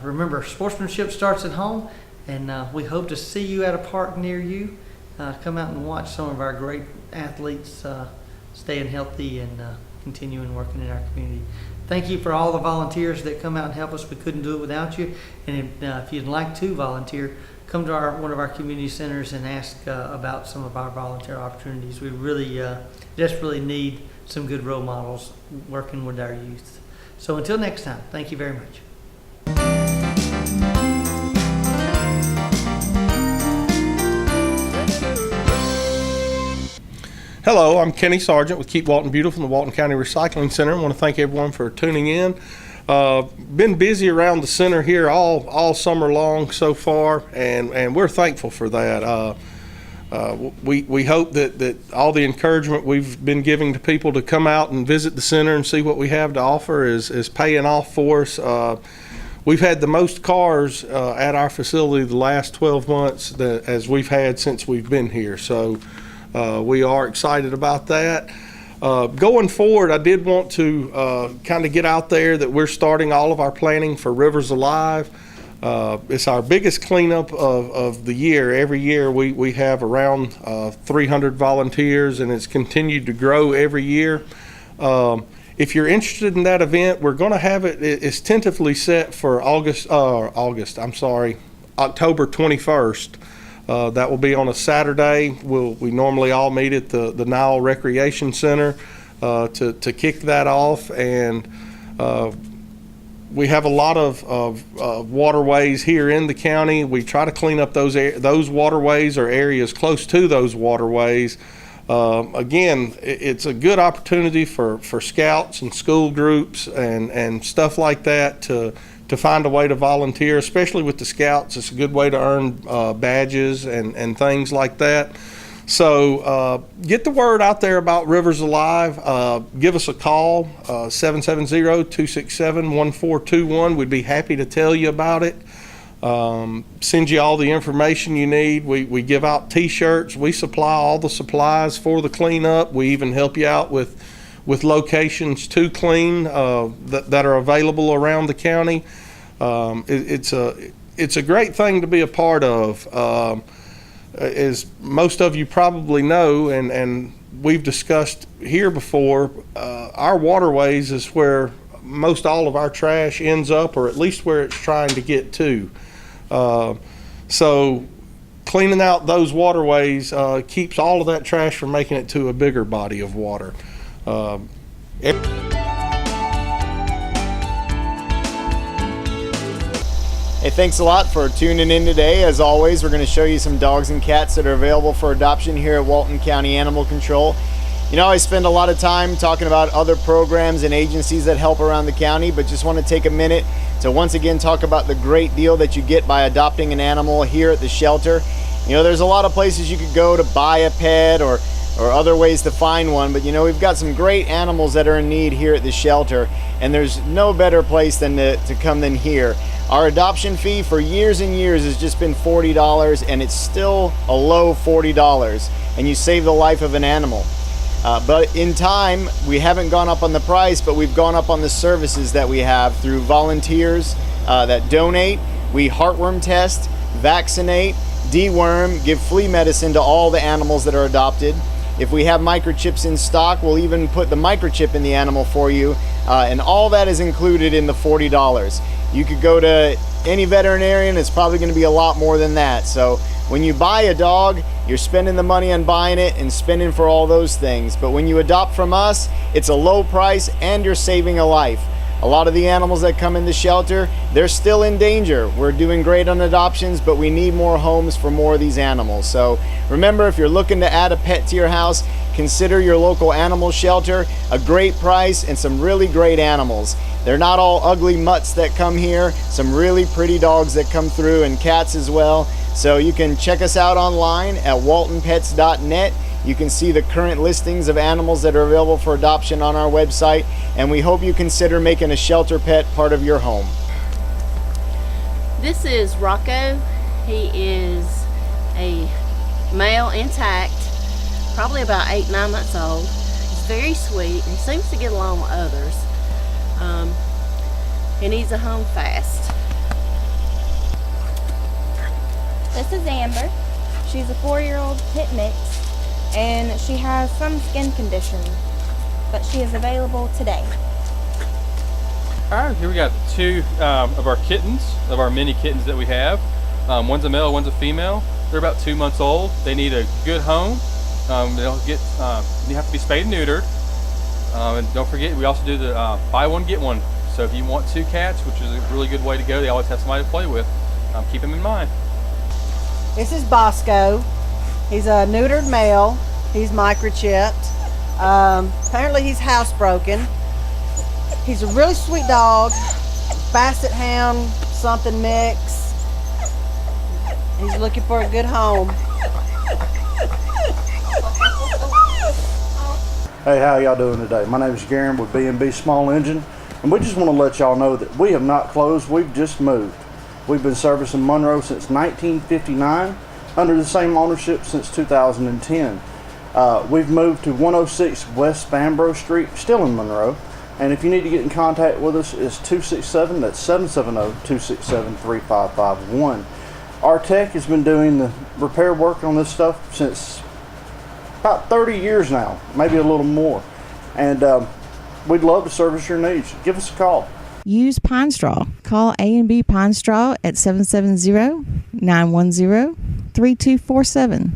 remember, sportsmanship starts at home. And we hope to see you at a park near you. Come out and watch some of our great athletes staying healthy and continuing working in our community. Thank you for all the volunteers that come out and help us. We couldn't do it without you. And if you'd like to volunteer, come to one of our community centers and ask about some of our volunteer opportunities. We really desperately need some good role models working with our youth. So until next time, thank you very much. Hello, I'm Kenny Sargent with Keep Walton Beautiful in the Walton County Recycling Center. I want to thank everyone for tuning in. Been busy around the center here all summer long so far, and we're thankful for that. We hope that all the encouragement we've been giving to people to come out and visit the center and see what we have to offer is paying off for us. We've had the most cars at our facility the last 12 months as we've had since we've been here. So we are excited about that. Going forward, I did want to kind of get out there that we're starting all of our planning for Rivers Alive. It's our biggest cleanup of the year. Every year we have around 300 volunteers, and it's continued to grow every year. If you're interested in that event, we're going to have it's tentatively set for October 21st. That will be on a Saturday. We normally all meet at the Nile Recreation Center to kick that off, and we have a lot of waterways here in the county. We try to clean up those waterways or areas close to those waterways Again, it's a good opportunity for scouts and school groups and stuff like that to find a way to volunteer, especially with the scouts. It's a good way to earn badges and things like that. So get the word out there about Rivers Alive. Give us a call, 770-267-1421. We'd be happy to tell you about it. Send you all the information you need. We give out t-shirts. We supply all the supplies for the cleanup. We even help you out with locations to clean that are available around the county. It's a great thing to be a part of. As most of you probably know, and we've discussed here before, our waterways is where most all of our trash ends up, or at least where it's trying to get to. So cleaning out those waterways keeps all of that trash from making it to a bigger body of water. Hey, thanks a lot for tuning in today. As always, we're going to show you some dogs and cats that are available for adoption here at Walton County Animal Control. You know, I spend a lot of time talking about other programs and agencies that help around the county, but just want to take a minute to once again talk about the great deal that you get by adopting an animal here at the shelter. You know, there's a lot of places you could go to buy a pet or other ways to find one, but you know, we've got some great animals that are in need here at the shelter, and there's no better place than to come than here. Our adoption fee for years and years has just been $40, and it's still a low $40, and you save the life of an animal. But in time, we haven't gone up on the price, but we've gone up on the services that we have through volunteers that donate. We heartworm test, vaccinate, deworm, give flea medicine to all the animals that are adopted. If we have microchips in stock, we'll even put the microchip in the animal for you, and all that is included in the $40. You could go to any veterinarian, it's probably going to be a lot more than that. So when you buy a dog, you're spending the money on buying it and spending for all those things. But when you adopt from us, it's a low price and you're saving a life. A lot of the animals that come in the shelter, they're still in danger. We're doing great on adoptions, but we need more homes for more of these animals. So remember, if you're looking to add a pet to your house, consider your local animal shelter. A great price and some really great animals. They're not all ugly mutts that come here. Some really pretty dogs that come through, and cats as well. So you can check us out online at waltonpets.net. You can see the current listings of animals that are available for adoption on our website, and we hope you consider making a shelter pet part of your home. This is Rocco. He is a male intact, probably about 8-9 months old. He's very sweet and he seems to get along with others. He needs a home fast. This is Amber. She's a 4-year-old pit mix, and she has some skin condition, but she is available today. All right, here we got 2 of our kittens, of our mini kittens that we have. One's a male, one's a female. They're about 2 months old. They need a good home. They'll get, you have to be spayed and neutered. And don't forget, we also do the buy one, get one. So if you want 2 cats, which is a really good way to go, they always have somebody to play with. Keep them in mind. This is Bosco. He's a neutered male. He's microchipped. Apparently he's housebroken. He's a really sweet dog. Basset Hound, something mix. He's looking for a good home. Hey, how y'all doing today? My name is Garen with B&B Small Engine, and we just want to let y'all know that we have not closed, we've just moved. We've been servicing Monroe since 1959, under the same ownership since 2010. We've moved to 106 West Vanbrugh Street, still in Monroe, and if you need to get in contact with us, it's 267, that's 770-267-3551. Our tech has been doing the repair work on this stuff since about 30 years now, maybe a little more, and we'd love to service your needs. Give us a call. Use Pine Straw. Call A&B Pine Straw at 770-910-3247.